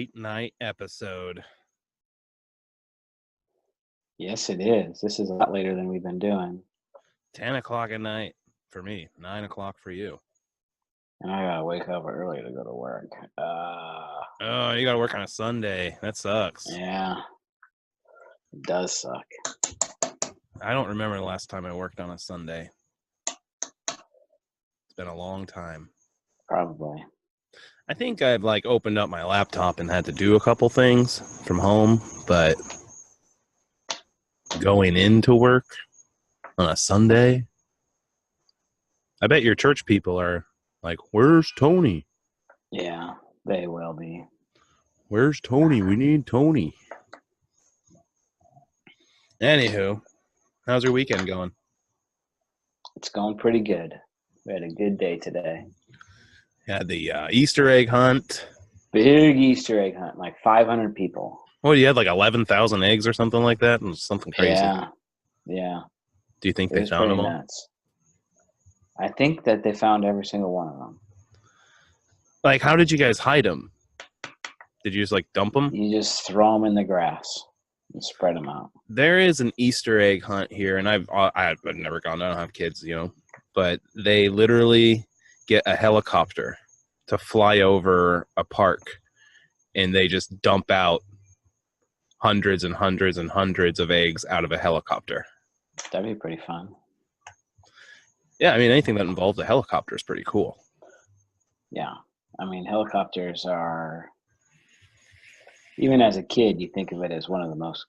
late night episode. Yes, it is. This is a lot later than we've been doing. 10 o'clock at night for me, 9 o'clock for you. And I gotta wake up early to go to work. Oh, you gotta work on a Sunday. That sucks. Yeah, it does suck. I don't remember the last time I worked on a Sunday. It's been a long time. Probably. I think I've opened up my laptop and had to do a couple things from home, but going into work on a Sunday, I bet your church people are like, "Where's Tony?" Yeah, they will be. Where's Tony? We need Tony. Anywho, how's your weekend going? It's going pretty good. We had a good day today. Had the Easter egg hunt. Big Easter egg hunt, like 500 people. What, you had 11,000 eggs or something like that? It was something crazy. Yeah. Do you think they found them all? Nuts. I think that they found every single one of them. How did you guys hide them? Did you just dump them? You just throw them in the grass and spread them out. There is an Easter egg hunt here, and I've never gone. I don't have kids, but they literally get a helicopter to fly over a park, and they just dump out hundreds and hundreds and hundreds of eggs out of a helicopter. That'd be pretty fun. Yeah, I mean, anything that involves a helicopter is pretty cool. Yeah. I mean, helicopters are, even as a kid, you think of it as one of the most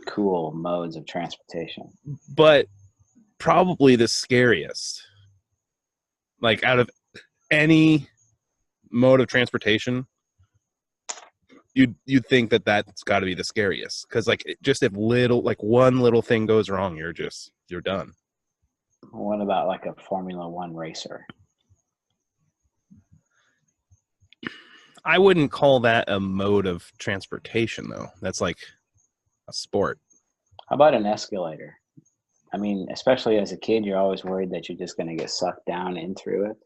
cool modes of transportation. But probably the scariest. Out of any mode of transportation, you'd think that's got to be the scariest. Because just if one little thing goes wrong, you're done. What about a Formula One racer? I wouldn't call that a mode of transportation, though. That's a sport. How about an escalator? I mean, especially as a kid, you're always worried that you're just going to get sucked down in through it.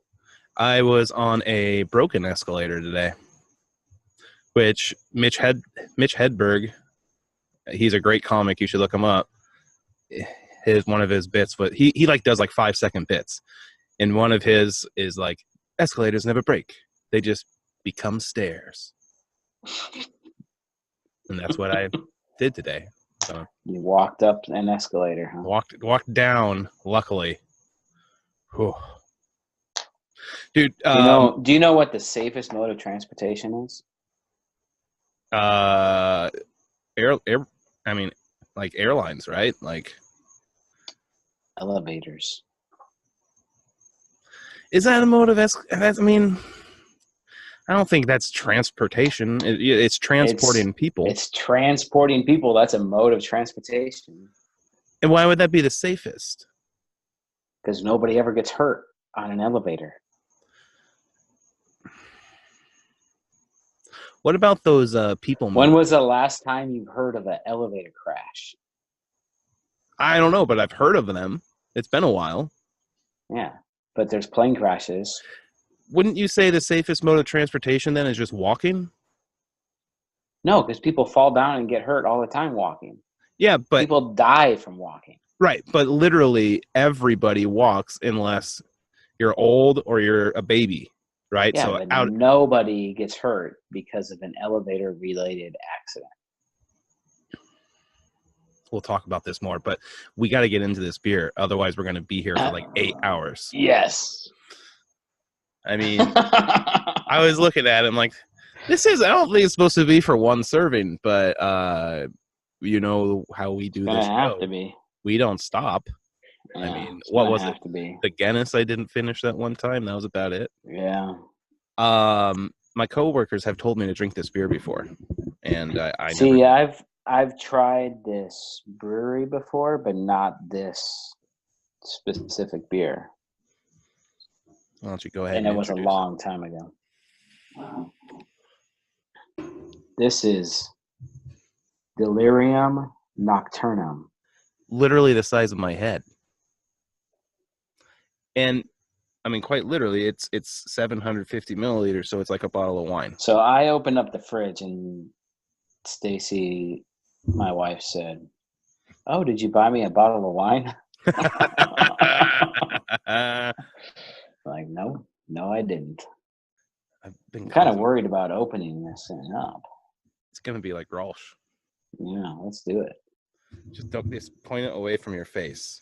I was on a broken escalator today, which Mitch Hedberg, he's a great comic. You should look him up. One of his bits, but he does 5-second bits, and one of his is escalators never break; they just become stairs. And that's what I did today. So you walked up an escalator, huh? Walked down, luckily. Whew. Dude, do you know what the safest mode of transportation is? Airlines, right? Elevators. Is that a mode of I mean, I don't think that's transportation. It's transporting people. It's transporting people. That's a mode of transportation. And why would that be the safest? Because nobody ever gets hurt on an elevator. What about those people? When was the last time you heard of an elevator crash? I don't know, but I've heard of them. It's been a while. Yeah, but there's plane crashes. Wouldn't you say the safest mode of transportation then is just walking? No, because people fall down and get hurt all the time walking. Yeah, but people die from walking. Right, but literally everybody walks unless you're old or you're a baby, right? Yeah, so nobody gets hurt because of an elevator-related accident. We'll talk about this more, but we got to get into this beer. Otherwise, we're going to be here for 8 hours. Yes. I mean, I was looking at it, I'm like, I don't think it's supposed to be for one serving, but you know how we do this show. Have to be. We don't stop. Yeah, I mean, what was it? To be. The Guinness I didn't finish that one time. That was about it. Yeah. My coworkers have told me to drink this beer before, and I see. Never... I've tried this brewery before, but not this specific beer. Why don't you go ahead? And it was a long time ago. This is Delirium Nocturnum. Literally the size of my head. And I mean, quite literally, it's 750 milliliters, so it's like a bottle of wine. So I opened up the fridge and Stacy, my wife, said, "Oh, did you buy me a bottle of wine?" Like, no, I didn't. I've been I'm kind of worried about opening this thing up. It's gonna be like Rolsh. Yeah, let's do it. Just point it away from your face.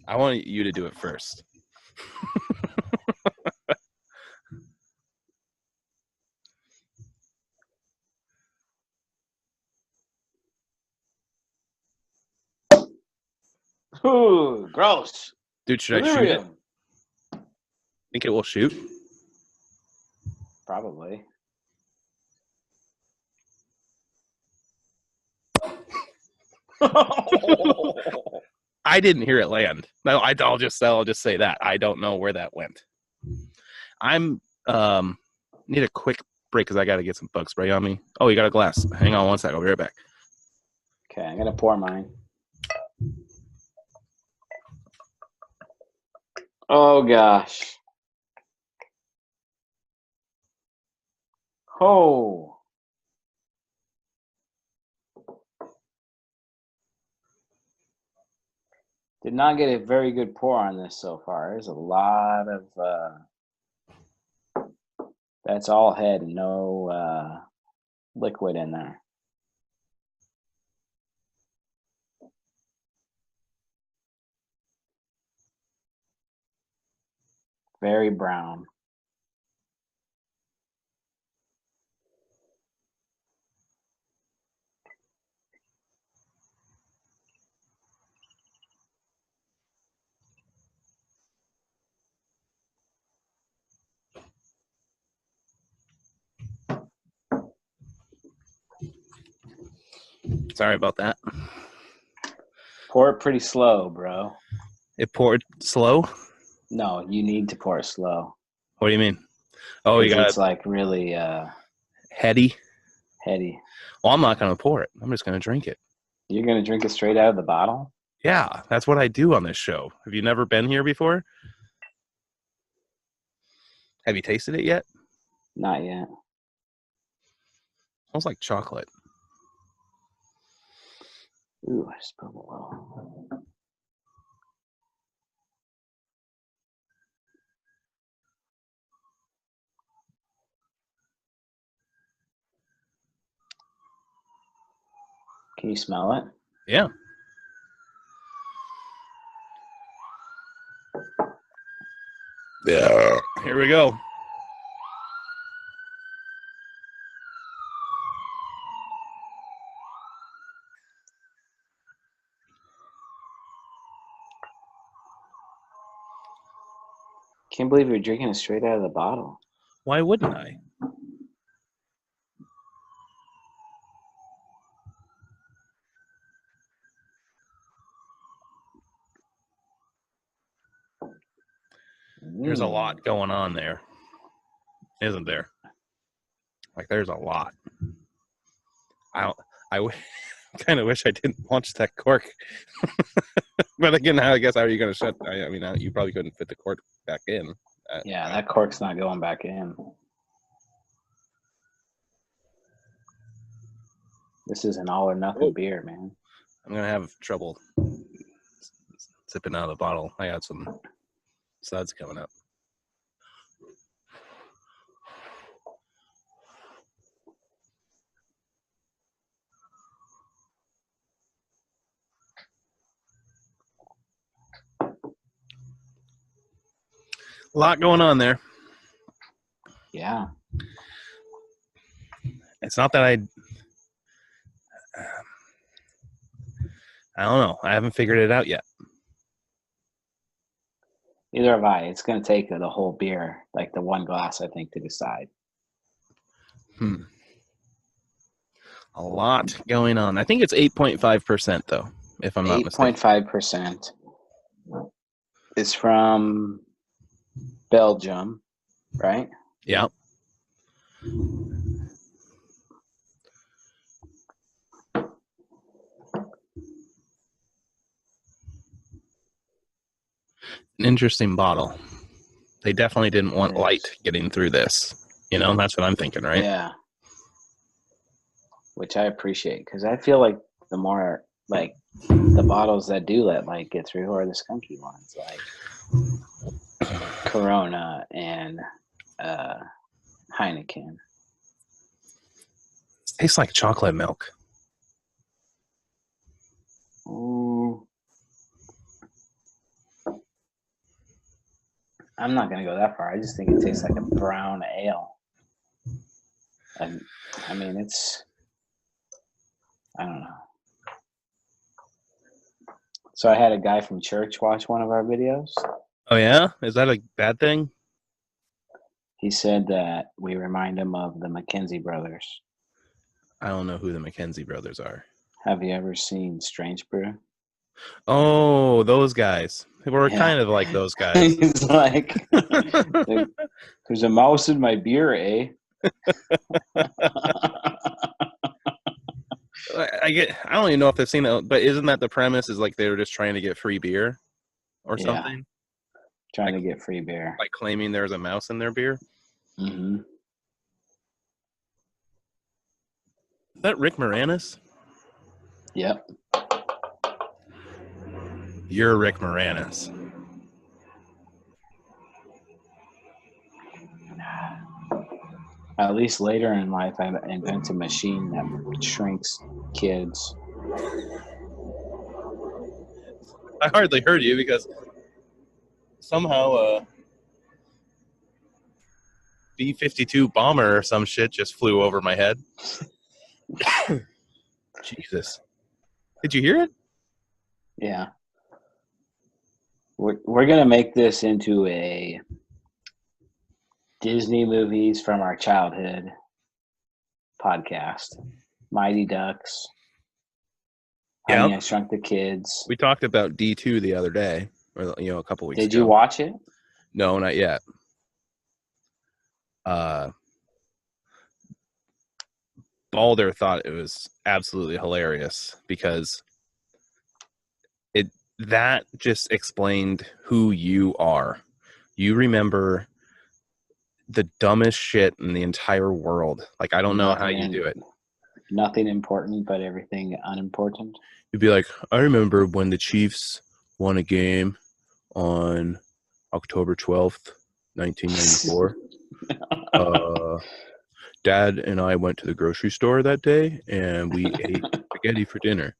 I want you to do it first. Ooh, gross. Dude, should Delirium. I shoot it? Think it will shoot? Probably. I didn't hear it land. No, I'll just say that. I don't know where that went. I'm need a quick break because I got to get some bug spray on me. Oh, you got a glass. Hang on one sec. I'll be right back. Okay, I'm gonna pour mine. Oh gosh. Oh. Did not get a very good pour on this so far. There's a lot of that's all head and no liquid in there. Very brown. Sorry about that. Pour it pretty slow, bro. It poured slow? No, you need to pour it slow. What do you mean? Oh, you got it's like really heady. Well, I'm not going to pour it. I'm just going to drink it. You're going to drink it straight out of the bottle? Yeah, that's what I do on this show. Have you never been here before? Have you tasted it yet? Not yet. Smells like chocolate. Ooh, I spilled a little. Can you smell it? Yeah. Yeah. Here we go. Can't believe you're drinking it straight out of the bottle. Why wouldn't I? There's a lot going on there, isn't there? Like, there's a lot. I kind of wish I didn't launch that cork. But again, I guess how are you going to shut? I mean, you probably couldn't fit the cork back in. Yeah, that cork's not going back in. This is an all or nothing beer, man. I'm going to have trouble sipping out of the bottle. I got some suds coming up. A lot going on there. Yeah. It's not that I don't know. I haven't figured it out yet. Neither have I. It's going to take the whole beer, like the one glass, I think, to decide. A lot going on. I think it's 8.5%, though, if I'm not mistaken. 8.5%. It's from Belgium, right? Yeah. An interesting bottle. They definitely didn't want light getting through this. That's what I'm thinking, right? Yeah. Which I appreciate, because I feel like the more, like, the bottles that do let light get through are the skunky ones, like Corona and Heineken. It tastes like chocolate milk. Ooh. I'm not going to go that far. I just think it tastes like a brown ale. And I mean, I don't know. So I had a guy from church watch one of our videos. Oh, yeah? Is that a bad thing? He said that we remind him of the McKenzie brothers. I don't know who the McKenzie brothers are. Have you ever seen Strange Brew? Oh, those guys. We're kind of like those guys. He's like, there's a mouse in my beer, eh? I don't even know if they've seen that, but isn't that the premise? Is like they were just trying to get free beer or something? Trying to get free beer. Like claiming there's a mouse in their beer? Mm-hmm. Is that Rick Moranis? Yep. You're Rick Moranis. At least later in life, I invent a machine that shrinks kids. I hardly heard you because somehow B-52 bomber or some shit just flew over my head. Jesus. Did you hear it? Yeah. We're going to make this into a Disney movies from our childhood podcast. Mighty Ducks. Honey, I Shrunk the Kids. We talked about D2 the other day, or a couple weeks ago. Did you watch it? No, not yet. Balder thought it was absolutely hilarious because that just explained who you are. You remember the dumbest shit in the entire world. Like, I don't know how you do it. Nothing important, but everything unimportant. You'd be like, I remember when the Chiefs won a game on October 12th, 1994. Dad and I went to the grocery store that day, and we ate spaghetti for dinner.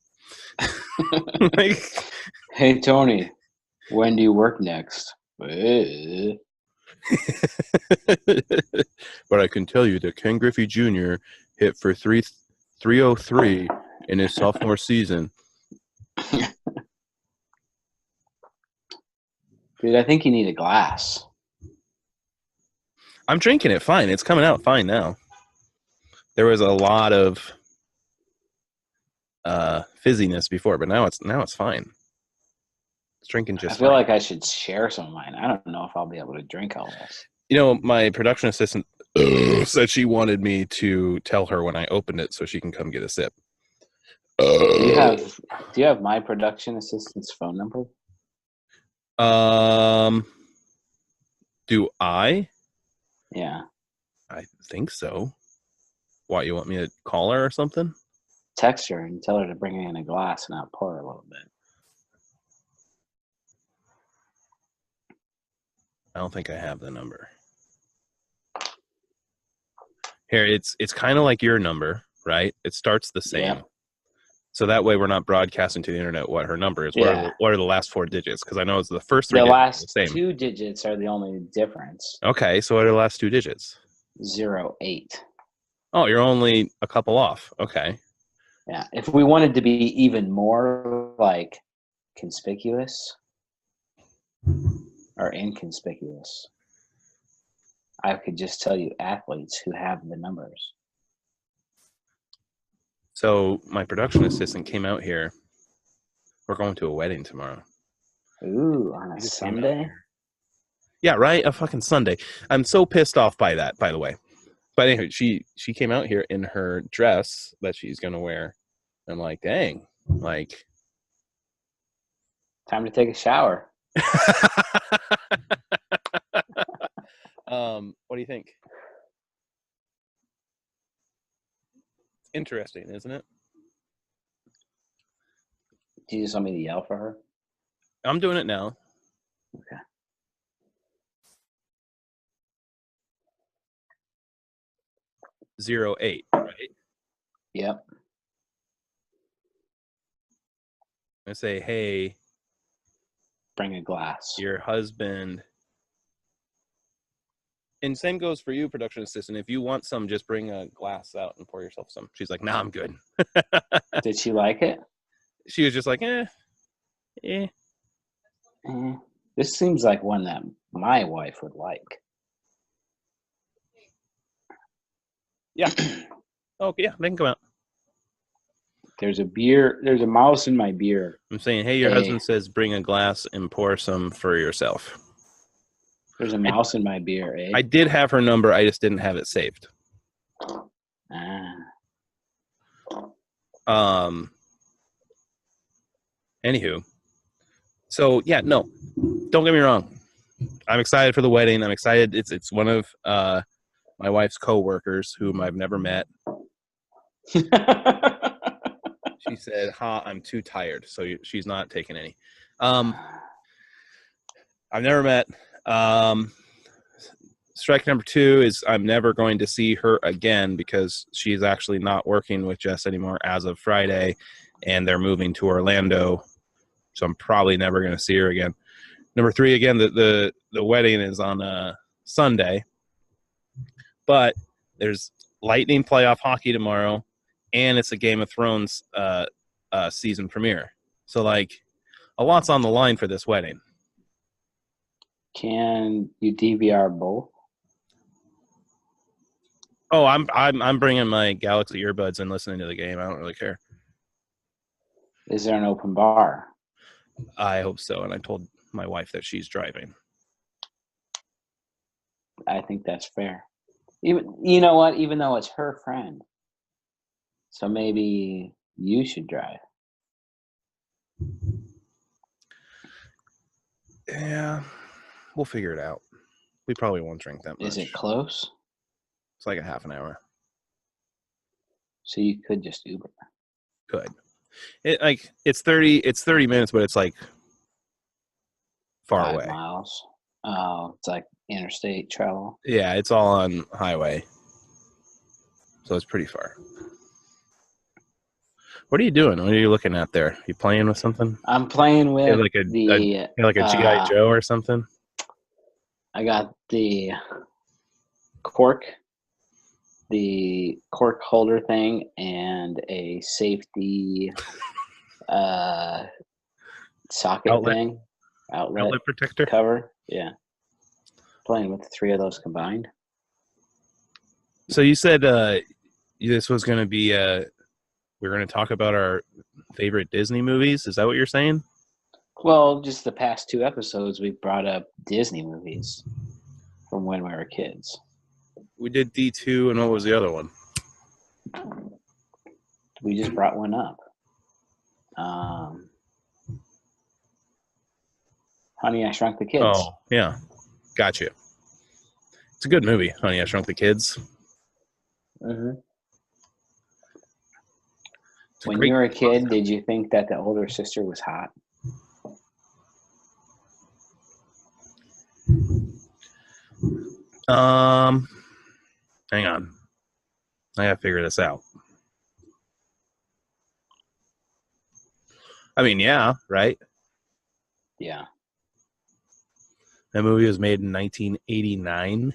Like, hey, Tony, when do you work next? But I can tell you that Ken Griffey Jr. hit for 303 in his sophomore season. Dude, I think you need a glass. I'm drinking it fine. It's coming out fine now. There was a lot of fizziness before, but now it's fine. It's drinking just fine. I feel like I should share some of mine. I don't know if I'll be able to drink all this. My production assistant said she wanted me to tell her when I opened it so she can come get a sip. Do you have my production assistant's phone number? Do I? Yeah. I think so. What, you want me to call her or something? Text her and tell her to bring in a glass and I'll pour a little bit. I don't think I have the number. Here, it's kind of like your number, right? It starts the same. Yeah. So that way we're not broadcasting to the internet what her number is. Yeah. What are the last four digits? Because I know it's the first three digits. The last the same. 2 digits are the only difference. Okay, so what are the last 2 digits? 08. Oh, you're only a couple off. Okay. Yeah. If we wanted to be even more like conspicuous or inconspicuous, I could just tell you athletes who have the numbers. So my production assistant came out here. We're going to a wedding tomorrow. Ooh, on a Sunday? Yeah, right? A fucking Sunday. I'm so pissed off by that, by the way. But anyway, she came out here in her dress that she's going to wear. I'm like, dang. Like, time to take a shower. What do you think? It's interesting, isn't it? Do you just want me to yell for her? I'm doing it now. Okay. 08, right? Yep. I say, hey, Bring a glass. your husband. And same goes for you, production assistant. If you want some, just bring a glass out and pour yourself some. She's like, nah, I'm good. Did she like it? She was just like, eh. This seems like one that my wife would like. Yeah. Oh, yeah, they can come out. There's a mouse in my beer. I'm saying, hey, your husband says bring a glass and pour some for yourself. There's a mouse in my beer, eh? I did have her number. I just didn't have it saved. Anywho. So, yeah, no. Don't get me wrong. I'm excited for the wedding. I'm excited. It's one of my wife's co-workers whom I've never met. She said, I'm too tired. So she's not taking any. I've never met. Strike number 2 is I'm never going to see her again because she's actually not working with Jess anymore as of Friday, and they're moving to Orlando. So I'm probably never going to see her again. Number 3, again, the wedding is on Sunday, but there's Lightning playoff hockey tomorrow, and it's a Game of Thrones season premiere. So, like, a lot's on the line for this wedding. Can you DVR both? Oh, I'm bringing my Galaxy earbuds and listening to the game. I don't really care. Is there an open bar? I hope so, and I told my wife that she's driving. I think that's fair. Even you know what? Even though it's her friend, so maybe you should drive. Yeah, we'll figure it out. We probably won't drink that much. Is it close? It's like a half an hour. So you could just Uber. Could. It's 30 minutes, but it's like far 5 away. miles. Oh, it's like interstate travel. Yeah, it's all on highway. So it's pretty far. What are you doing? What are you looking at there? You playing with something? I'm playing with like a G.I. Joe or something? I got the cork holder thing and a safety socket outlet protector cover. Yeah, playing with the 3 of those combined. So you said this was going to be we're going to talk about our favorite Disney movies. Is that what you're saying? Well, just the past 2 episodes we brought up Disney movies from when we were kids. We did D2, and what was the other one? We just brought one up. Honey, I Shrunk the Kids. Oh, yeah. Gotcha. It's a good movie, Honey, I Shrunk the Kids. Mm-hmm. When you were a kid, did you think that the older sister was hot? Hang on. I gotta figure this out. I mean, yeah, right? Yeah. That movie was made in 1989.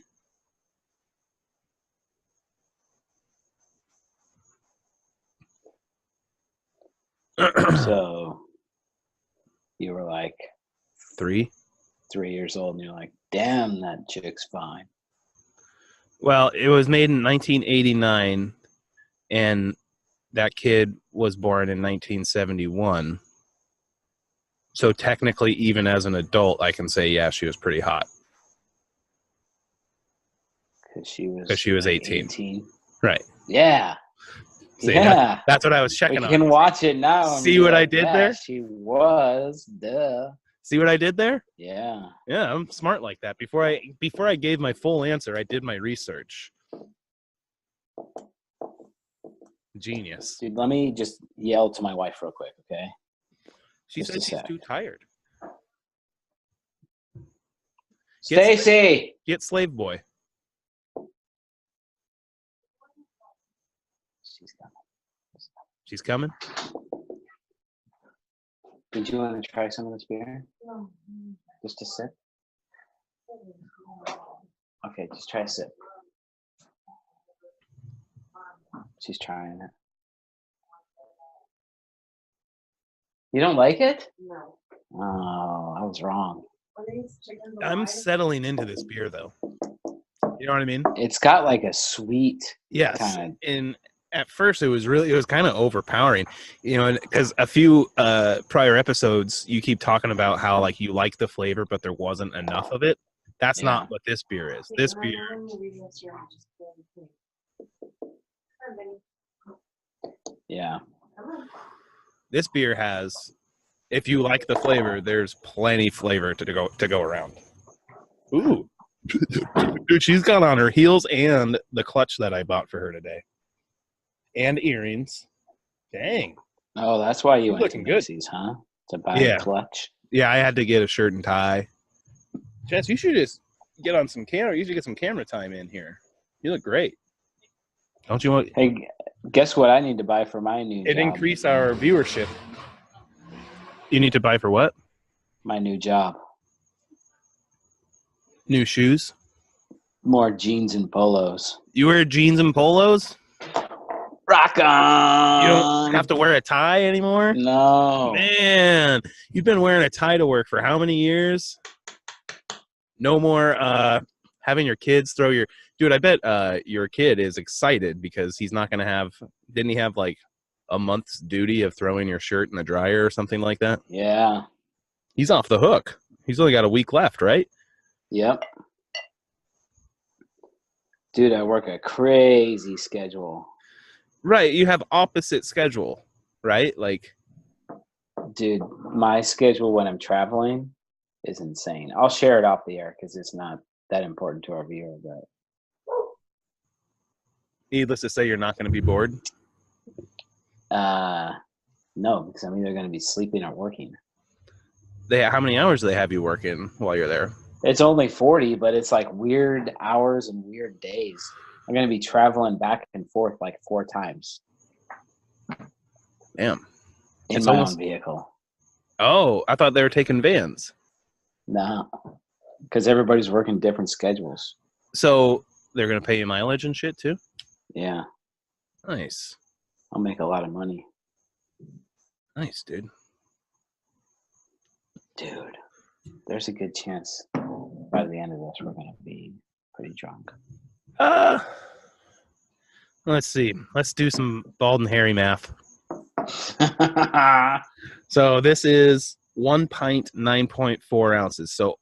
So you were like 3 years old, and you're like, damn, that chick's fine. Well, it was made in 1989, and that kid was born in 1971. So technically, even as an adult, I can say, yeah, she was pretty hot. Because she was 18. Right. Yeah. See, yeah. That's what I was checking on. You can watch it now. See what I did there? She was. Duh. See what I did there? Yeah. Yeah, I'm smart like that. Before I gave my full answer, I did my research. Genius. Dude, let me just yell to my wife real quick, okay? She Just said a she's sec. too tired. Stacy! Get Slave Boy. She's coming. Did you want to try some of this beer? No. Just a sip? Okay, just try a sip. She's trying it. You don't like it? No. Oh, I was wrong. I'm settling into this beer, though. You know what I mean? It's got like a sweet Yes. kind of. And at first, it was kind of overpowering, you know, because a few prior episodes, you keep talking about how like you like the flavor, but there wasn't enough of it. That's not what this beer is. This beer. Yeah. This beer has, if you like the flavor, there's plenty flavor to go around. Ooh. Dude, she's got on her heels and the clutch that I bought for her today. And earrings. Dang. Oh, that's why you went to looking good. Macy's, huh? To buy a clutch? Yeah, I had to get a shirt and tie. Jess, you should just get on some camera. You should get some camera time in here. You look great. Don't you want? Hey, guess what I need to buy for my new job? Increase our viewership. You need to buy for what? My new job. New shoes? More jeans and polos. You wear jeans and polos? Rock on! You don't have to wear a tie anymore? No. Man, you've been wearing a tie to work for how many years? No more having your kids throw your... Dude, I bet your kid is excited because he's not going to have... Didn't he have like a month's duty of throwing your shirt in the dryer or something like that? Yeah. He's off the hook. He's only got a week left, right? Yep. Dude, I work a crazy schedule. Right, you have opposite schedule, right? Like, dude, my schedule when I'm traveling is insane. I'll share it off the air because it's not that important to our viewer. But needless to say, you're not going to be bored. no, because I'm either going to be sleeping or working. How many hours do they have you working while you're there? It's only 40, but it's like weird hours and weird days. I'm going to be traveling back and forth like 4 times. Damn. In my own vehicle. Oh, I thought they were taking vans. No, because everybody's working different schedules. So they're going to pay you mileage and shit too? Yeah. Nice. I'll make a lot of money. Nice, dude. Dude, there's a good chance by the end of this we're going to be pretty drunk. Let's see. Let's do some bald and hairy math. So this is 1 pint, 9.4 ounces. So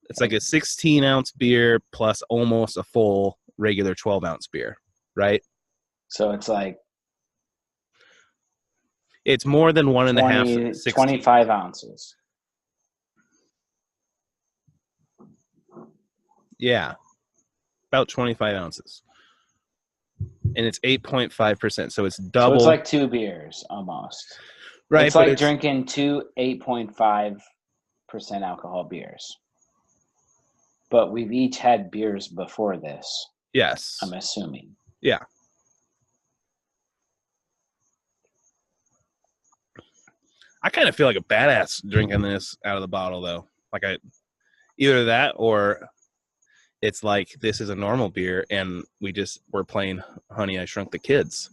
it's like a 16-ounce beer plus almost a full regular 12-ounce beer, right? So it's like... It's more than 1.5. 25 ounces. Yeah. About 25 ounces. And it's 8.5%. So it's double. So it's like 2 beers almost. Right. It's like drinking 2 8.5% alcohol beers. But we've each had beers before this. Yes. I'm assuming. Yeah. I kind of feel like a badass drinking this out of the bottle, though. Like either that or it's like this is a normal beer and we're playing Honey, I Shrunk the Kids.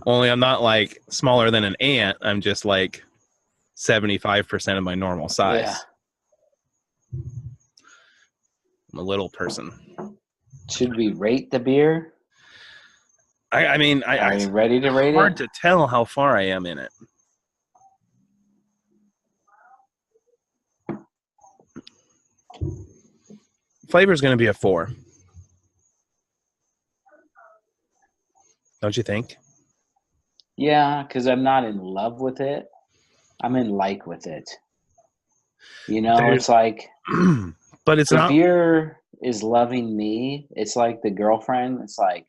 Only I'm not like smaller than an ant. I'm just like 75% of my normal size. Yeah. I'm a little person. Should we rate the beer? I mean, are you ready to rate it? Hard to tell how far I am in it. Flavor is going to be a 4. Don't you think? Yeah, because I'm not in love with it. I'm in like with it. You know, it's like, but it's the not. beer is loving me. It's like the girlfriend. It's like,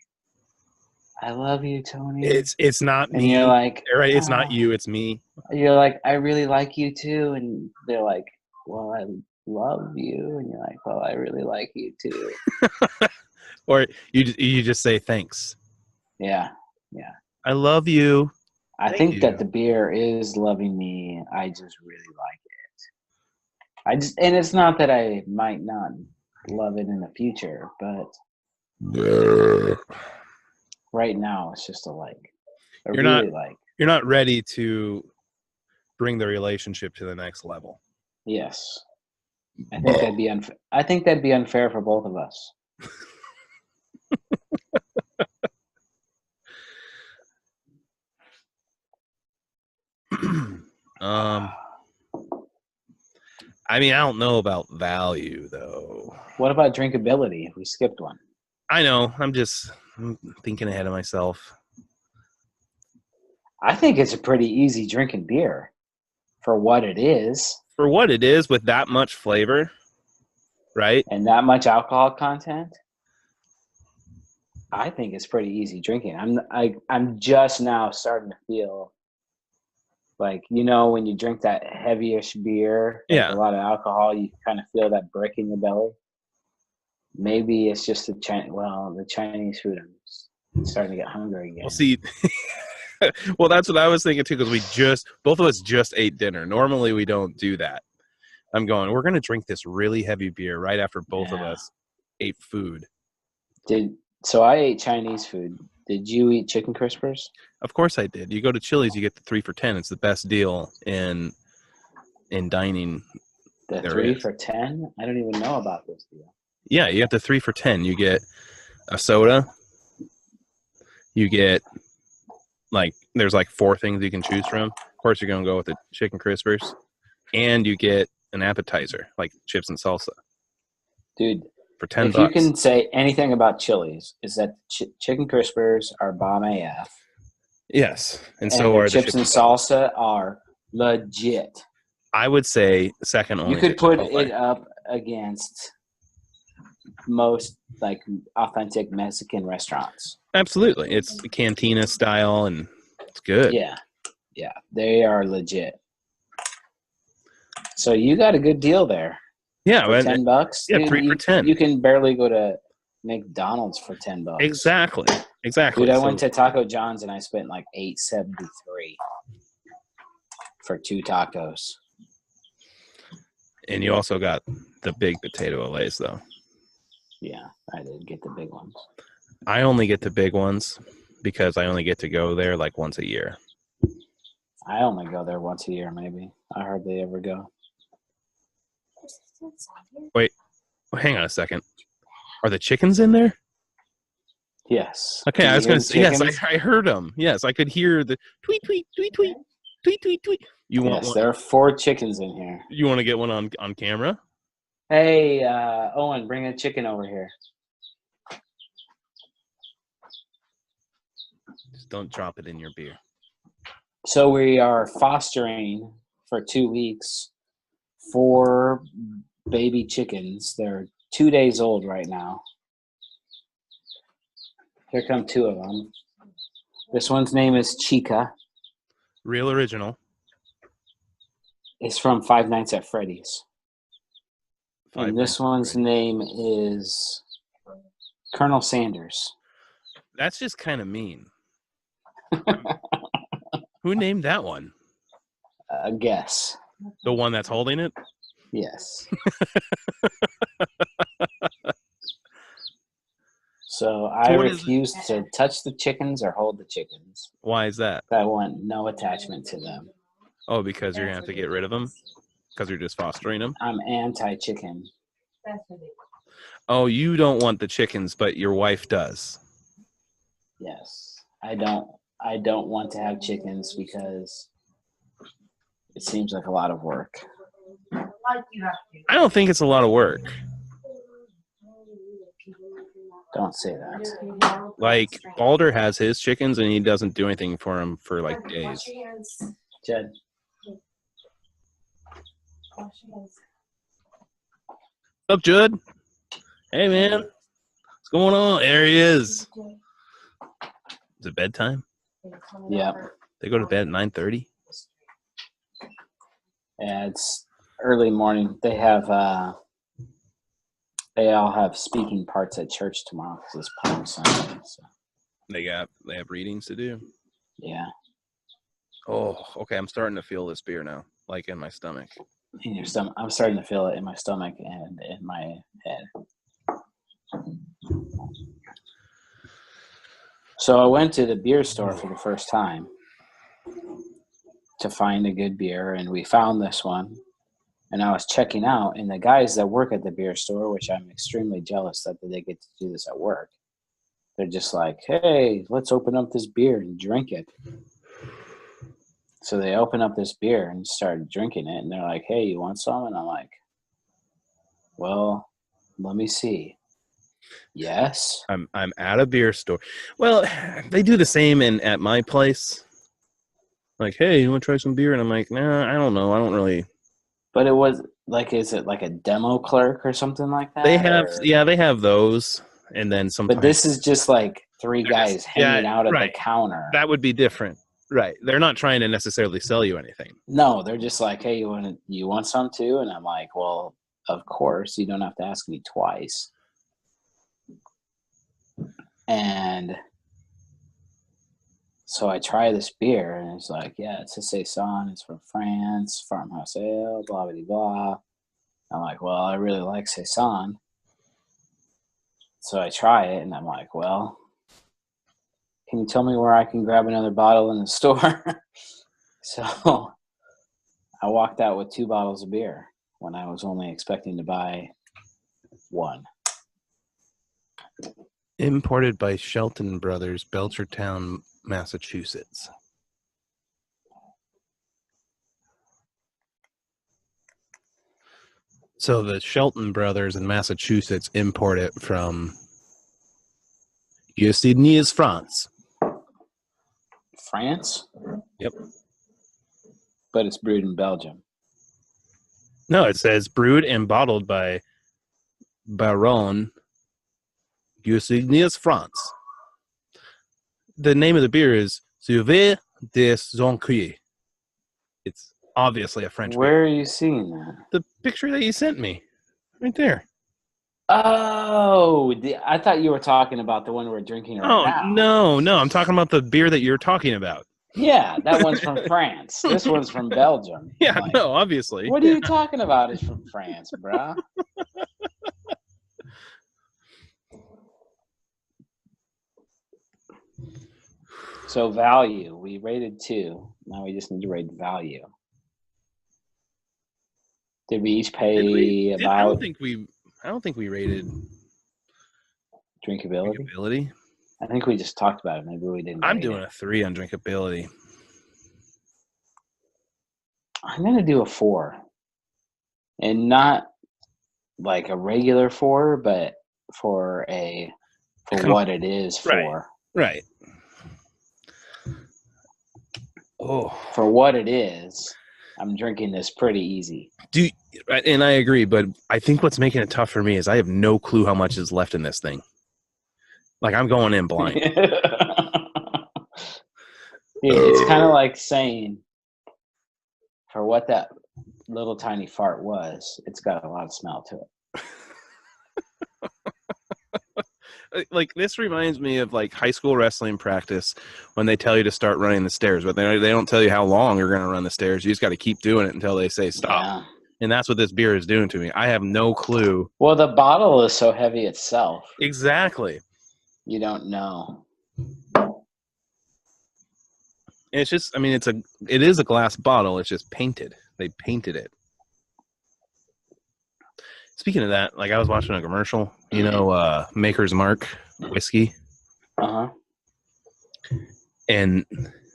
I love you, Tony. It's not And you're me. like, Right? It's not you. It's me. you're like, I really like you too. And they're like, well, I love you. And you're like, well, I really like you too. Or you just say thanks. Yeah. Yeah. I love you. I Thank think you. that the beer is loving me. I just really like it. And it's not that I might not love it in the future, but right now it's just a like. I really like. You're not ready to bring the relationship to the next level. Yes. I think that'd be unfair. I think that'd be unfair for both of us. I mean, I don't know about value though. What about drinkability? We skipped one. I know. I'm thinking ahead of myself. I think it's a pretty easy drinking beer for what it is. For what it is, with that much flavor, right? And that much alcohol content. I think it's pretty easy drinking. I'm just now starting to feel like, you know, when you drink that heavyish beer, like a lot of alcohol, you kind of feel that brick in your belly. Maybe it's just the Chinese food. I'm starting to get hungry again. Well, see, well, that's what I was thinking too, because both of us just ate dinner. Normally, we don't do that. I'm going, we're going to drink this really heavy beer right after both of us ate food. So I ate Chinese food. Did you eat chicken crispers? Of course I did. You go to Chili's, you get the 3 for $10. It's the best deal in dining. The 3 for $10? I don't even know about this deal. Yeah, you get the 3 for $10. You get a soda. You get there's 4 things you can choose from. Of course, you're going to go with the chicken crispers, and you get an appetizer like chips and salsa. Dude, for $10. If you can say anything about Chili's, is that chicken crispers are bomb AF. Yes, and so are chips and salsa are legit. I would say second only. You could put it up against most authentic Mexican restaurants. Absolutely, it's the cantina style, and it's good. Yeah, they are legit. So you got a good deal there. Yeah, for $10. Yeah, dude, 3 for $10. You can barely go to McDonald's for $10. Exactly. Dude, I went to Taco John's and I spent $8.73 for 2 tacos. And you also got the big potato Olays, though. Yeah, I did get the big ones. I only get the big ones because I only get to go there once a year. I only go there once a year, maybe. I hardly ever go. Wait, hang on a second. Are the chickens in there? Yes. Okay, I was going to say, yes, I heard them. Yes, I could hear the tweet, tweet, tweet, tweet, tweet, tweet, tweet. You want one? There are 4 chickens in here. You want to get one on camera? Hey, Owen, bring a chicken over here. Just don't drop it in your beer. So we are fostering for 2 weeks 4 baby chickens. They're 2 days old right now. Here come 2 of them. This one's name is Chica. Real original. It's from Five Nights at Freddy's. And this one's name is Colonel Sanders. That's just kind of mean. Who named that one? A guess. The one that's holding it? Yes. So I refuse to touch the chickens or hold the chickens. Why is that? I want no attachment to them. Oh, because you're going to have to get rid of them? Because you're just fostering them? I'm anti-chicken. Oh, you don't want the chickens, but your wife does. Yes. I don't want to have chickens because it seems like a lot of work. I don't think it's a lot of work. Don't say that. Like, Balder has his chickens, and he doesn't do anything for them for, like, days. Jed. What's up, Judd? Hey, man. What's going on? There he is. Is it bedtime? Yeah. They go to bed at 9:30? Yeah, it's early morning. They all have speaking parts at church tomorrow because it's Palm Sunday. So. They have readings to do? Yeah. Oh, okay. I'm starting to feel this beer now, like in my stomach. In your stomach. I'm starting to feel it in my stomach and in my head. So I went to the beer store for the first time to find a good beer, and we found this one. And I was checking out, and the guys that work at the beer store, which I'm extremely jealous that they get to do this at work, they're just like, hey, let's open up this beer and drink it. So they open up this beer and start drinking it, and they're like, hey, you want some? And I'm like, well, let me see. Yes. I'm at a beer store. Well, they do the same at my place. Like, hey, you want to try some beer? And I'm like, nah, I don't know. I don't really. But it was like, is it like a demo clerk or something like that? They have those, and then sometimes. But this is just like three guys hanging out at the counter. That would be different, right? They're not trying to necessarily sell you anything. No, they're just like, hey, you want some too? And I'm like, well, of course, you don't have to ask me twice. And so I try this beer, and it's like, yeah, it's a Saison. It's from France, farmhouse ale, blah, blah, blah. I'm like, well, I really like Saison. So I try it, and I'm like, well, can you tell me where I can grab another bottle in the store? So I walked out with 2 bottles of beer when I was only expecting to buy 1. Imported by Shelton Brothers, Belchertown, Massachusetts. So the Shelton Brothers in Massachusetts import it from Sydney's France. France? Yep. But it's brewed in Belgium. No, it says brewed and bottled by Baron Sydney's France. The name of the beer is Sauvé des Zoncuits. It's obviously a French beer. Where are you seeing that? The picture that you sent me. Right there. Oh, I thought you were talking about the one we're drinking right now. No. I'm talking about the beer that you're talking about. Yeah, that one's from France. This one's from Belgium. Yeah, no, obviously. What are you talking about? It's from France, bro. So value, we rated 2. Now we just need to rate value. Did we each pay about? I don't think we rated drinkability. I think we just talked about it. Maybe we didn't. I'm doing a 3 on drinkability. I'm gonna do a 4, and not like a regular 4, but for what it is for. Right. Oh, for what it is, I'm drinking this pretty easy. And I agree, but I think what's making it tough for me is I have no clue how much is left in this thing. Like, I'm going in blind. It's kind of like saying, for what that little tiny fart was, it's got a lot of smell to it. Like, this reminds me of like high school wrestling practice when they tell you to start running the stairs, but they don't tell you how long you're going to run the stairs. You just got to keep doing it until they say stop. Yeah. And that's what this beer is doing to me. I have no clue. Well, the bottle is so heavy itself. Exactly. You don't know. It's just, I mean, it is a glass bottle. It's just painted. They painted it. Speaking of that, like, I was watching a commercial, Maker's Mark whiskey. Uh-huh. And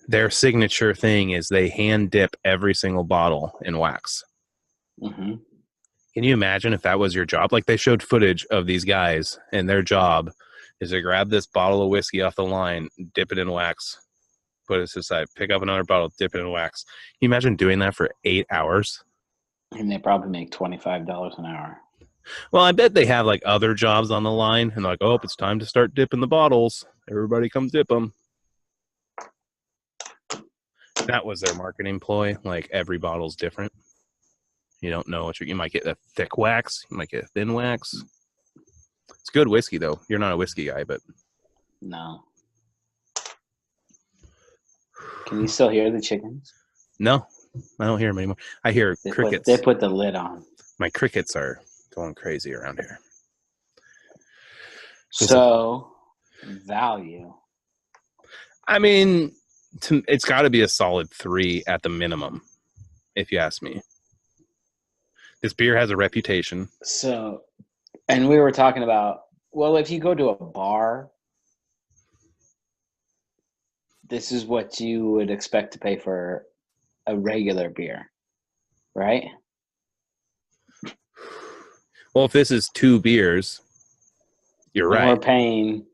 their signature thing is they hand dip every single bottle in wax. Mm-hmm. Can you imagine if that was your job? Like, they showed footage of these guys and their job is to grab this bottle of whiskey off the line, dip it in wax, put it to the side, pick up another bottle, dip it in wax. Can you imagine doing that for 8 hours? And they probably make $25 an hour. Well, I bet they have like other jobs on the line, and like, oh, it's time to start dipping the bottles. Everybody come dip them. That was their marketing ploy. Like every bottle's different. You don't know what you might get a thick wax, you might get a thin wax. It's good whiskey though. You're not a whiskey guy, but no. Can you still hear the chickens? No, I don't hear them anymore. I hear crickets. They put the lid on. My crickets are going crazy around here. So, value. I mean, it's got to be a solid 3 at the minimum, if you ask me. This beer has a reputation. So, and we were talking about, well, if you go to a bar, this is what you would expect to pay for a regular beer, right? Well, if this is 2 beers, you're right. We're paying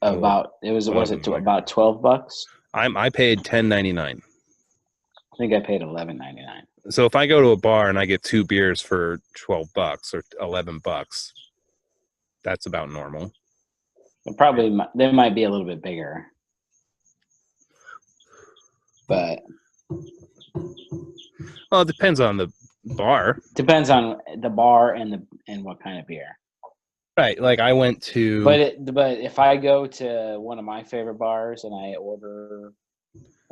about about $12? I paid $10.99. I think I paid $11.99. So if I go to a bar and I get 2 beers for $12 or $11, that's about normal. Probably they might be a little bit bigger, but well, it depends on the bar. Depends on the bar and what kind of beer. Right, like I went to. But if I go to one of my favorite bars and I order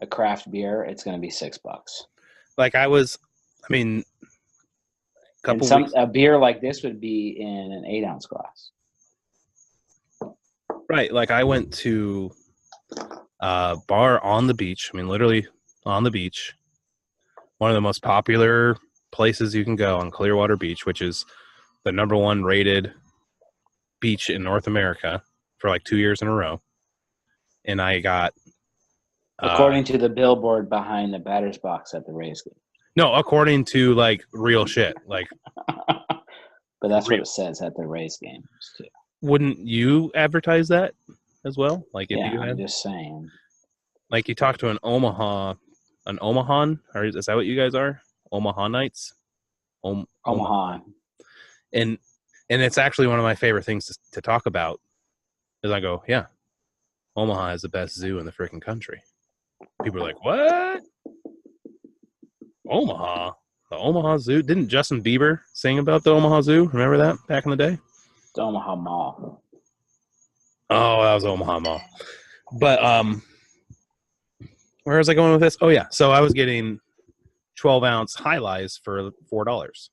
a craft beer, it's going to be $6. Like a beer like this would be in an 8-ounce glass. Right, like I went to a bar on the beach. I mean, literally on the beach. One of the most popular places you can go on Clearwater Beach, which is the #1 rated beach in North America for like 2 years in a row. And I got... according to the billboard behind the batter's box at the Rays game. No, according to like real shit. Like, but that's what it says at the Rays games too. Wouldn't you advertise that as well? Like if you had, I'm just saying. Like you talk to an Omahan, or is that what you guys are? Omahanites? Omaha. And it's actually one of my favorite things to talk about. Is I go, yeah, Omaha has the best zoo in the freaking country. People are like, what? Omaha? The Omaha Zoo? Didn't Justin Bieber sing about the Omaha Zoo? Remember that back in the day? The Omaha Mall. Oh, that was Omaha Mall. But where was I going with this? Oh yeah, so I was getting 12-ounce High Lies for $4.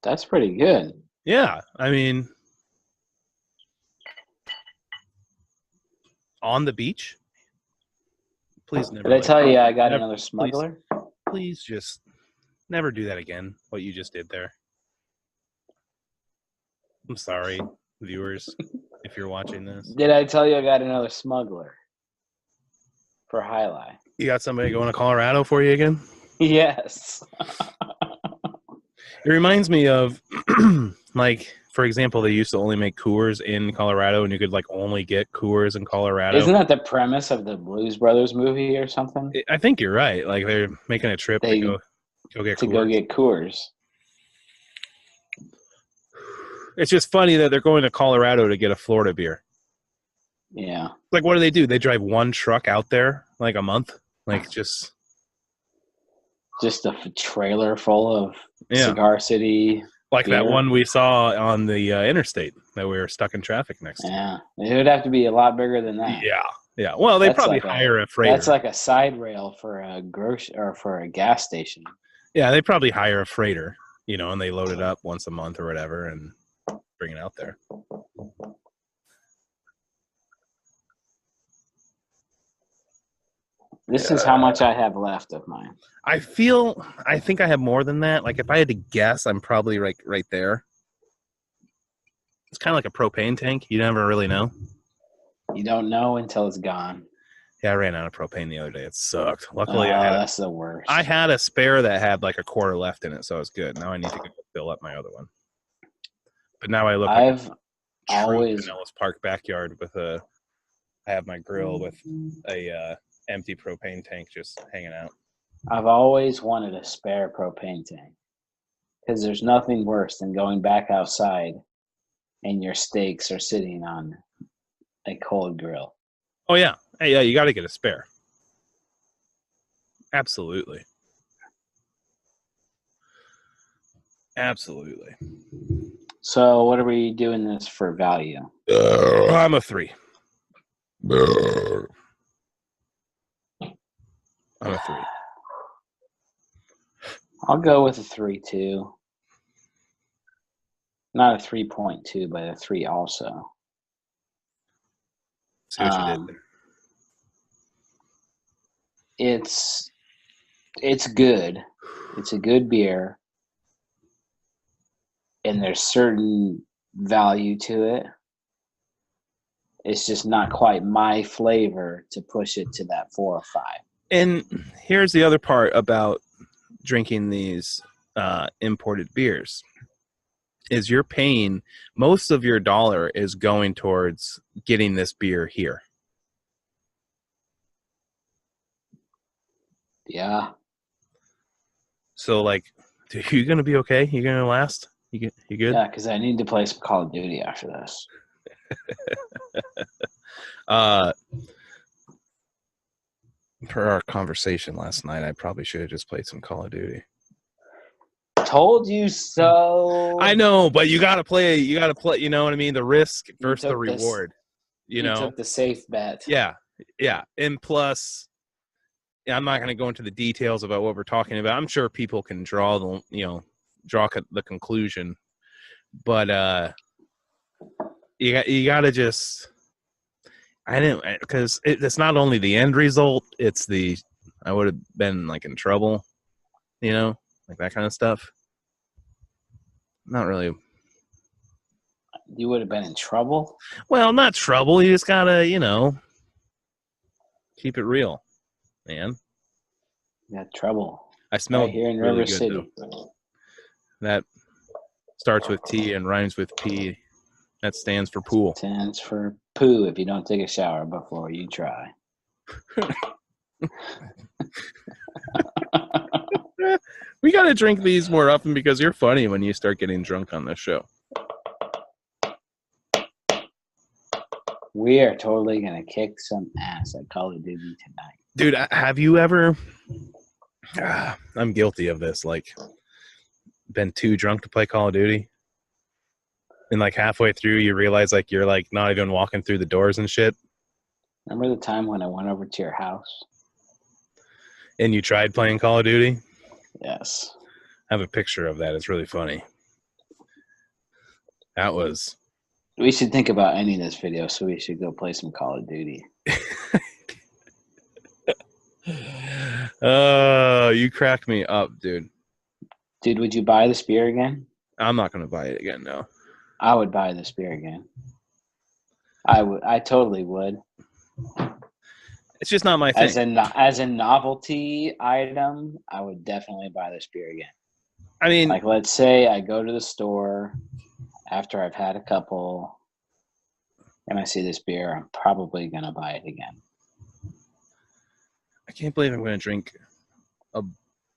That's pretty good. Yeah, I mean, on the beach. Please never. Did I tell you I got another smuggler? Please just never do that again. What you just did there. I'm sorry, viewers, if you're watching this. Did I tell you I got another smuggler for High Life? You got somebody going to Colorado for you again? Yes. It reminds me of, like, for example, they used to only make Coors in Colorado, and you could, like, only get Coors in Colorado. Isn't that the premise of the Blues Brothers movie or something? I think you're right. Like, they're making a trip to go get Coors. Go get Coors. It's just funny that they're going to Colorado to get a Florida beer. Yeah. Like, what do? They drive one truck out there, like, a month? Like, just a trailer full of Cigar City like beer. that one we saw on the interstate that we were stuck in traffic next to. Yeah. It would have to be a lot bigger than that. Yeah. Well, they probably hire a freighter. That's like a side rail for a for a gas station. Yeah, they probably hire a freighter, and they load it up once a month or whatever and bring it out there. This is how much I have left of mine. I think I have more than that. Like, if I had to guess, I'm probably right there. It's kind of like a propane tank. You never really know. You don't know until it's gone. Yeah, I ran out of propane the other day. It sucked. Luckily, that's the worst. I had a spare that had like a quarter left in it, so it's good. Now I need to go fill up my other one. But now I look like I've a true always Pinellas Park backyard with I have my grill with a empty propane tank just hanging out. I've always wanted a spare propane tank because there's nothing worse than going back outside and your steaks are sitting on a cold grill. Oh yeah, hey, yeah, you got to get a spare. Absolutely. Absolutely. So what are we doing this for value? I'm a 3. I'm a 3. I'll go with a 3 too. Not a 3.2, but a 3 also. See what you did. It's good. It's a good beer. And there's certain value to it. It's just not quite my flavor to push it to that 4 or 5. And here's the other part about drinking these imported beers is you're paying most of your dollar is going towards getting this beer here. Yeah. So like, dude, you gonna be okay? You gonna last? You good? Yeah, because I need to play some Call of Duty after this. Per our conversation last night, I probably should have just played some Call of Duty. Told you so. I know, but you gotta play. You know what I mean? The risk versus the reward. You know, took the safe bet. Yeah. And plus, I'm not going to go into the details about what we're talking about. I'm sure people can draw the conclusion, but you got to just. I didn't because it's not only the end result; it's I would have been like in trouble, like that kind of stuff. Not really. You would have been in trouble? Well, not trouble. You just gotta, keep it real, man. Yeah, trouble. I smell right here in really River good, City. though. That starts with T and rhymes with P. That stands for pool. Stands for poo if you don't take a shower before you try. We got to drink these more often because you're funny when you start getting drunk on this show. We are totally going to kick some ass at Call of Duty tonight. Dude, have you ever... I'm guilty of this. Like, been too drunk to play Call of Duty? And, like, halfway through, you realize, like, you're, like, not even walking through the doors and shit? Remember the time when I went over to your house? And you tried playing Call of Duty? Yes. I have a picture of that. It's really funny. That was... We should think about ending this video, so we should go play some Call of Duty. Oh, you crack me up, dude. Dude, would you buy this beer again? I'm not going to buy it again, no. I would buy this beer again. I totally would. It's just not my thing. As a novelty item, I would definitely buy this beer again. I mean, like, let's say I go to the store after I've had a couple and I see this beer, I'm probably going to buy it again. I can't believe I'm going to drink a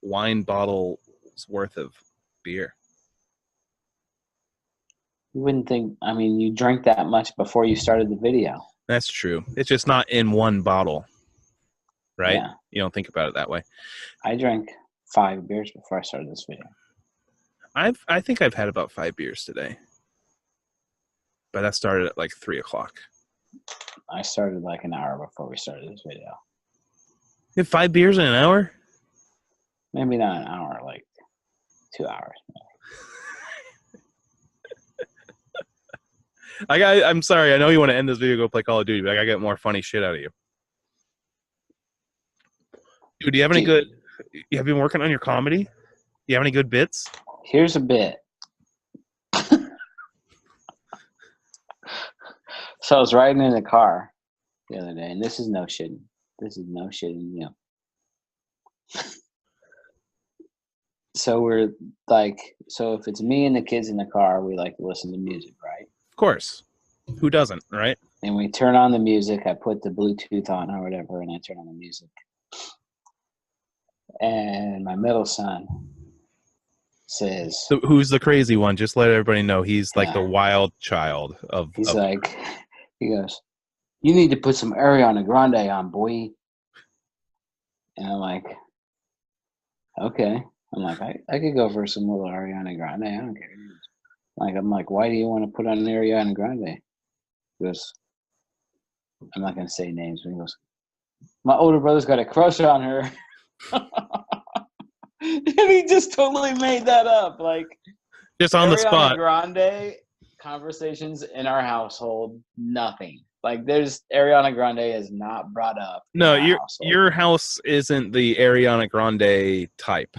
wine bottle's worth of beer. You wouldn't think, I mean, you drank that much before you started the video. That's true. It's just not in one bottle, right? Yeah. You don't think about it that way. I drank 5 beers before I started this video. I think I've had about 5 beers today. But that started at like 3 o'clock. I started like an hour before we started this video. You have 5 beers in an hour? Maybe not an hour, like 2 hours. I'm sorry. I know you want to end this video, go play Call of Duty, but I got to get more funny shit out of you. Dude, do you have any good... You have been working on your comedy? Do you have any good bits? Here's a bit. So I was riding in a car the other day, and this is no shitting. So we're like, so if it's me and the kids in the car, we like to listen to music, right? Of course. Who doesn't, right? And we turn on the music. I put the Bluetooth on or whatever, and I turn on the music. And my middle son says, So who's the crazy one? Just let everybody know he's like the wild child of. He's like, he goes, "You need to put some Ariana Grande on, boy." And I'm like, okay. I'm like, I could go for some little Ariana Grande. I don't care. I'm like, why do you want to put on Ariana Grande? He goes, I'm not gonna say names, but he goes, my older brother's got a crush on her. And he just totally made that up. Like, just on the spot. Ariana Grande conversations in our household, nothing. Like, there's Ariana Grande is not brought up. No, your house isn't the Ariana Grande type.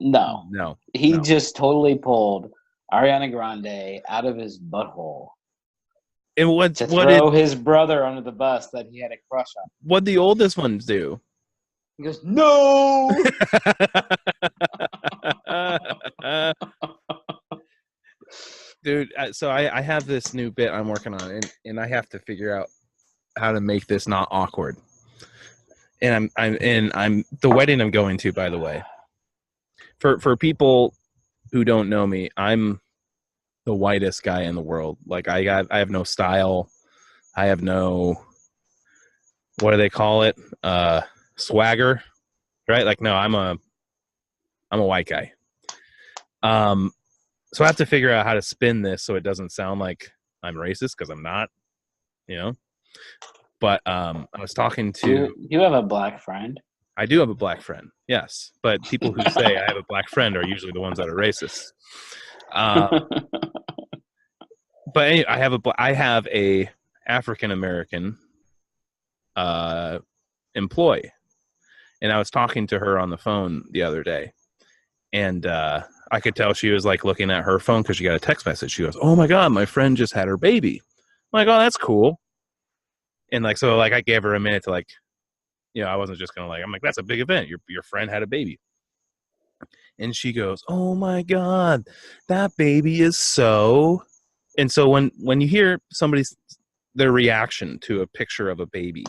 No. He just totally pulled Ariana Grande out of his butthole. And to throw his brother under the bus that he had a crush on. What'd the oldest ones do? He goes, no! Dude, so I have this new bit I'm working on, and I have to figure out how to make this not awkward. And I'm the wedding I'm going to, by the way. For people who don't know me, I'm the whitest guy in the world. Like I have no style. I have no, what do they call it? Swagger, right? Like, no, I'm a white guy. So I have to figure out how to spin this so it doesn't sound like I'm racist, because I'm not, you know. But I was talking to. You have a black friend. I do have a black friend, yes. But people who say I have a black friend are usually the ones that are racist. But anyway, I have a African American employee, and I was talking to her on the phone the other day, and I could tell she was like looking at her phone because she got a text message. She goes, "Oh my God, my friend just had her baby." I'm like, "Oh, that's cool." And like, so like I gave her a minute to like, you know, I wasn't just gonna I'm like, "That's a big event. Your friend had a baby." And she goes, "Oh my God, that baby is so." And so when you hear their reaction to a picture of a baby,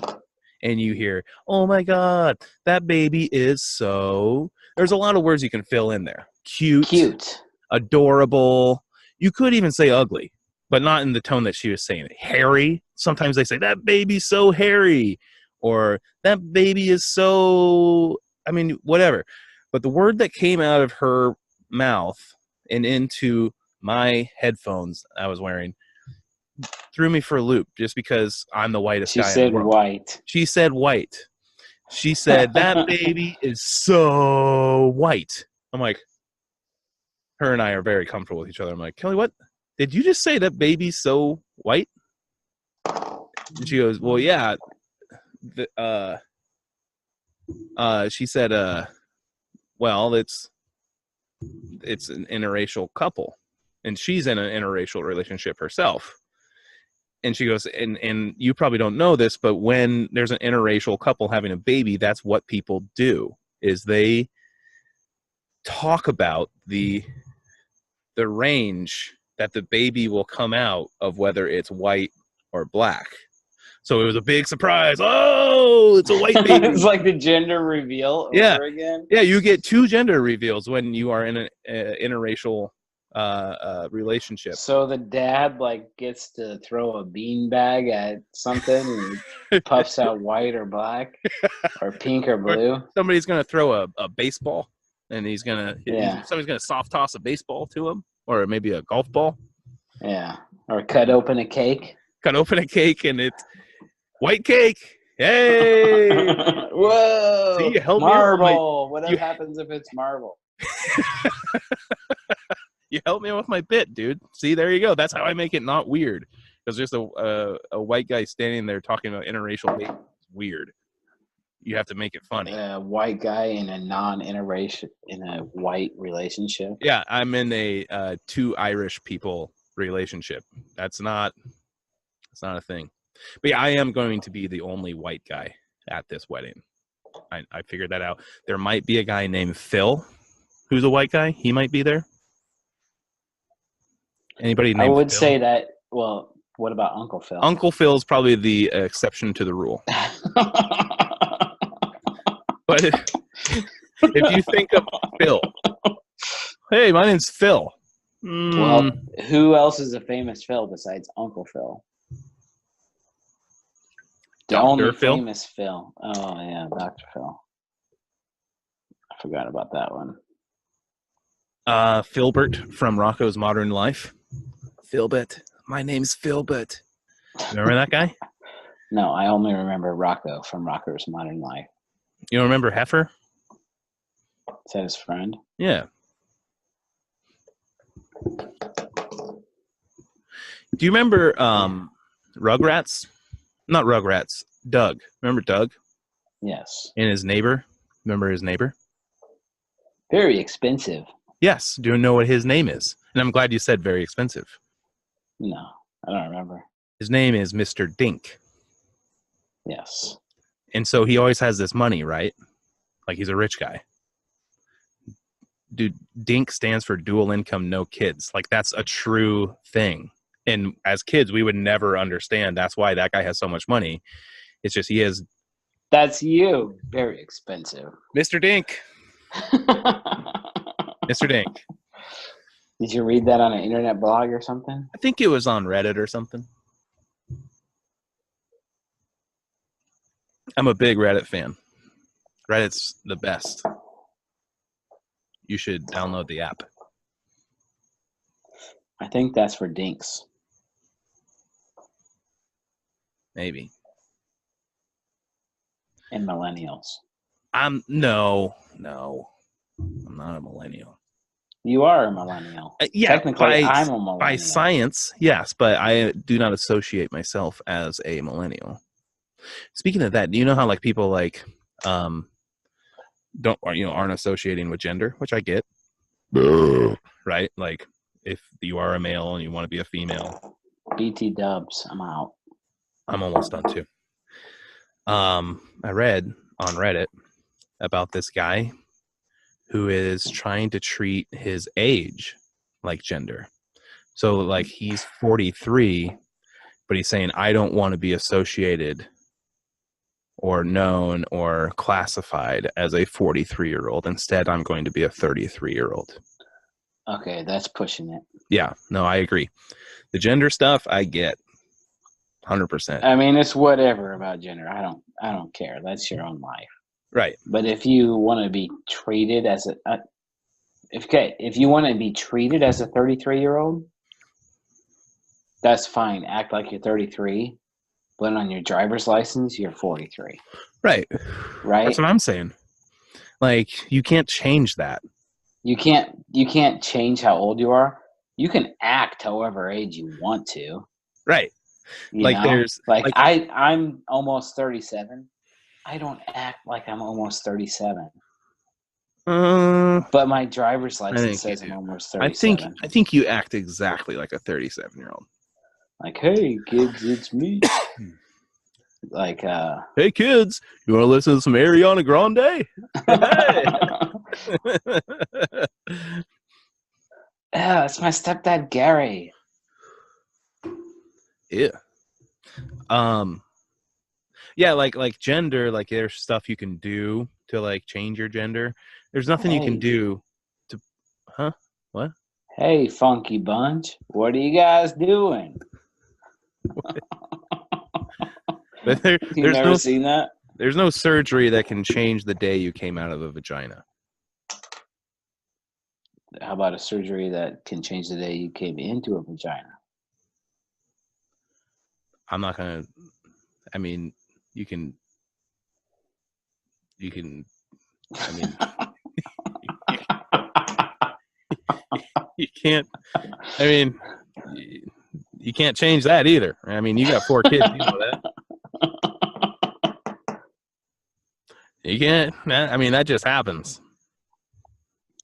and you hear, "Oh my God, that baby is so," there's a lot of words you can fill in there. Cute, adorable. You could even say ugly, but not in the tone that she was saying it. Hairy. Sometimes they say, "That baby's so hairy," or "That baby is so," I mean, whatever. But the word that came out of her mouth and into my headphones I was wearing threw me for a loop, just because I'm the whitest guy in the world. She said white. She said, "That baby is so white." I'm like, her and I are very comfortable with each other. I'm like, "Kelly, what? Did you just say that baby's so white?" And she goes, "Well, yeah." She said, "Well, it's an interracial couple, and she's in an interracial relationship herself." And she goes, and you probably don't know this, but when there's an interracial couple having a baby, that's what people do, is they talk about the range that the baby will come out of, whether it's white or black. So it was a big surprise. "Oh, it's a white baby." It's like the gender reveal over again. Yeah, you get 2 gender reveals when you are in an interracial relationship. So the dad like gets to throw a beanbag at something and puffs out white or black or pink or blue. Or somebody's gonna throw a baseball, and somebody's gonna soft toss a baseball to him, or maybe a golf ball. Yeah, or cut open a cake. Cut open a cake, and it's white cake. Hey! Whoa! See, you help marble. What happens if it's marble? You helped me with my bit, dude. See, there you go. That's how I make it not weird. Because just a white guy standing there talking about interracial babies is weird. You have to make it funny. A white guy in a non-interracial, in a white relationship. Yeah, I'm in a 2 Irish people relationship. That's not a thing. But yeah, I am going to be the only white guy at this wedding. I figured that out. There might be a guy named Phil who's a white guy? He might be there. Anybody named I would Phil? say that. Well, what about Uncle Phil? Uncle Phil's probably the exception to the rule. But if you think of Phil, hey, my name's Phil. Well, who else is a famous Phil besides Uncle Phil? The Dr. only Phil? famous Phil. Oh yeah, Dr. Phil. I forgot about that one. Philbert from Rocco's Modern Life. Philbert. My name's Philbert. Remember that guy? No, I only remember Rocco from Rocco's Modern Life. You don't remember Heifer? Is that his friend? Yeah. Do you remember Rugrats? Not Rugrats. Doug. Remember Doug? Yes. And his neighbor? Remember his neighbor? Very expensive. Yes. Do you know what his name is? And I'm glad you said very expensive. No, I don't remember. His name is Mr. Dink. Yes. And so he always has this money, right? Like he's a rich guy. Dude, DINK stands for dual income, no kids. Like that's a true thing. And as kids, we would never understand. That's why that guy has so much money. It's just he has. That's you. Very expensive. Mr. Dink. Mr. Dink. Did you read that on an internet blog or something? I think it was on Reddit or something. I'm a big Reddit fan. Reddit's the best. You should download the app. I think that's for dinks. Maybe. And millennials. No. I'm not a millennial. You are a millennial. Yeah, technically, I'm a millennial. By science, yes, but I do not associate myself as a millennial. Speaking of that, do you know how like people like aren't associating with gender, which I get, right? Like if you are a male and you want to be a female. BT dubs, I'm out. I'm almost done too. I read on Reddit about this guy who is trying to treat his age like gender. So like he's 43, but he's saying, I don't want to be associated or known or classified as a 43-year-old. Instead, I'm going to be a 33-year-old. Okay, that's pushing it. Yeah, no, I agree. The gender stuff, I get 100%. I mean, it's whatever about gender. I don't care. That's your own life. Right. But if you want to be treated as if you want to be treated as a 33-year-old, that's fine. Act like you're 33, but on your driver's license, you're 43. Right. Right. That's what I'm saying. Like, you can't change that. You can't change how old you are. You can act however age you want to. Right. You know? I'm almost 37. I don't act like I'm almost 37. But my driver's license says I'm almost 37. I think you act exactly like a 37-year-old. Like, hey kids, it's me. Like, hey kids, you want to listen to some Ariana Grande? Hey. Yeah, it's my stepdad Gary. Yeah. Yeah, like gender, like there's stuff you can do to like change your gender. There's nothing you can do to what? Hey, Funky Bunch, what are you guys doing? But You've never seen that? There's no surgery that can change the day you came out of a vagina. How about a surgery that can change the day you came into a vagina? I'm not gonna. I mean, you can. I mean, you can't. I mean, you can't change that either. I mean, you got 4 kids. You know that. You can't. I mean, that just happens.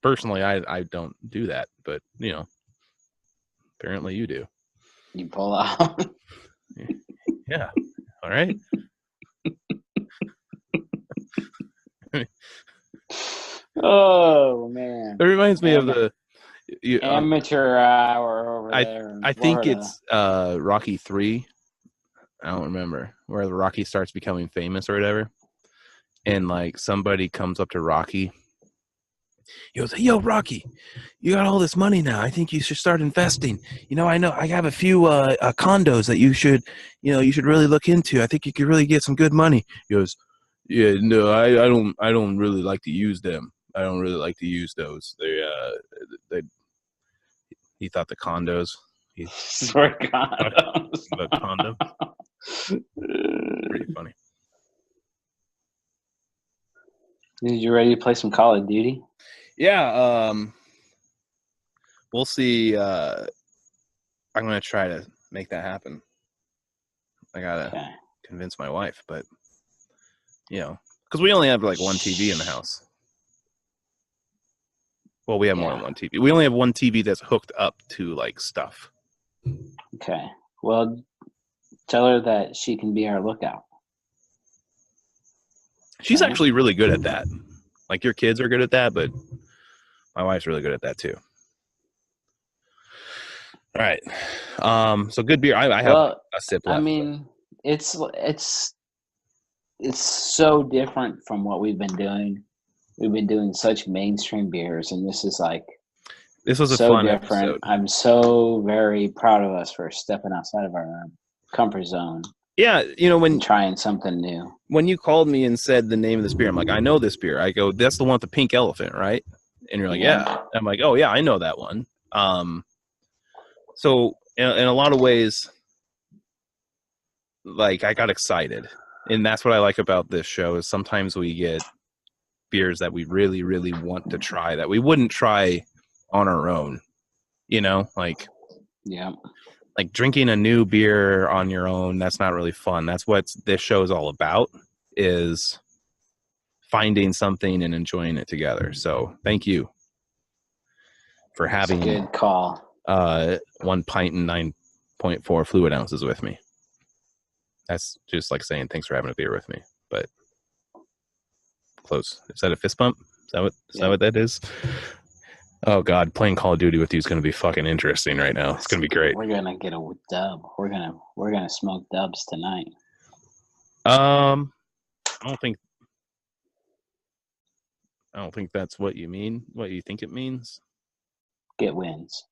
Personally, I don't do that, but you know, apparently you do. You pull out. Yeah. All right. Oh man, It reminds me of the amateur hour over there in I think Florida. it's Rocky 3. I don't remember where the Rocky starts becoming famous or whatever. And like somebody comes up to Rocky. He goes, "Hey, yo, Rocky, you got all this money now. I think you should start investing. I know I have a few condos that you should really look into. I think you could really get some good money." He goes, "Yeah, no, I don't really like to use them. I don't really like to use those. They he thought the condos. He Swear condoms. the condom. Pretty funny. You ready to play some Call of Duty? Yeah. We'll see. I'm gonna try to make that happen. I gotta convince my wife, but because we only have like one TV in the house. Well, we have more than one TV. We only have one TV that's hooked up to like stuff. Okay. Well, tell her that she can be our lookout. She's actually really good at that. Like your kids are good at that, but my wife's really good at that too. All right. So good beer. I have a sip left. I mean, it's so different from what we've been doing. We've been doing such mainstream beers, and this was a fun different episode. I'm so very proud of us for stepping outside of our comfort zone. Yeah, when trying something new. When you called me and said the name of this beer, I'm like, I know this beer. I go, that's the one with the pink elephant, right? And you're like, yeah. And I'm like, oh yeah, I know that one. So in a lot of ways, like I got excited, and that's what I like about this show is sometimes we get beers that we really, really want to try that we wouldn't try on our own, like drinking a new beer on your own. That's not really fun. That's what this show is all about, is finding something and enjoying it together. So thank you for having a good call. 1 pint and 9.4 fluid ounces with me. That's just like saying thanks for having a beer with me, but close. Is that a fist bump? Is that what that is? Oh God, playing Call of Duty with you is going to be fucking interesting right now. It's going to be great. We're gonna get a dub. We're gonna smoke dubs tonight. I don't think that's what you mean. What you think it means? Get wins.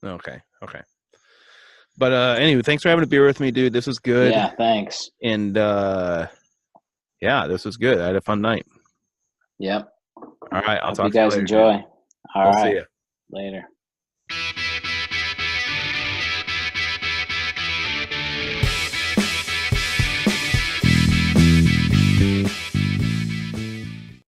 Okay. But anyway, thanks for having a beer with me, dude. This was good. Yeah, thanks. And this was good. I had a fun night. Yep. All right, I'll talk to you guys. Later, enjoy. Dude. All right. See ya. Later.